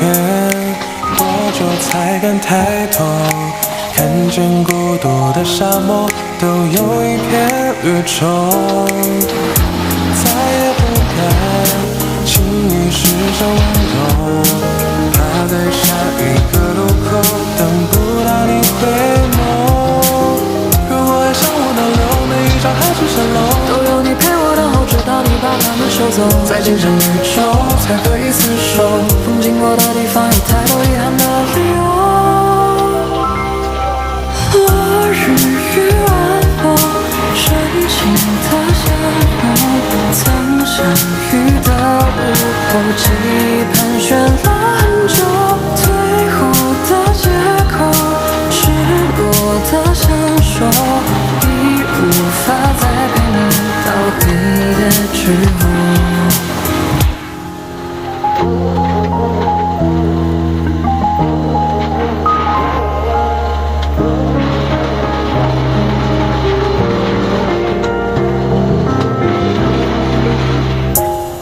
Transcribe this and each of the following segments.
远，多久才敢抬头？看见孤独的沙漠，都有一片绿洲。再也不敢轻易施上温柔，怕在下一个路口等不到你回眸。如果爱上我能留，每一张海市蜃楼都有你陪我等候，直到你把它们收走。再见证宇宙，才可以厮守。风经过的地方有太多遗憾的理由。落日与晚风，深情的相拥，曾相遇的午后，记忆盘旋了很久。最后的借口，赤裸的相守，已无法再陪你到黑夜之后。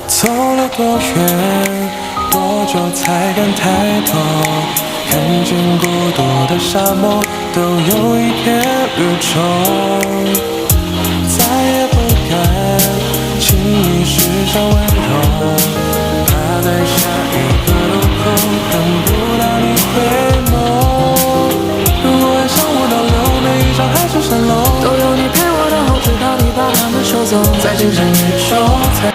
走了多远，多久才敢抬头？看见孤独的沙漠，都有一片绿洲。再也不敢轻易施上温柔，怕在下一个路口等不到你回眸。如果爱上我能留，每一张海市蜃楼都有你陪我等候，直到你把它们收走。再见证宇宙，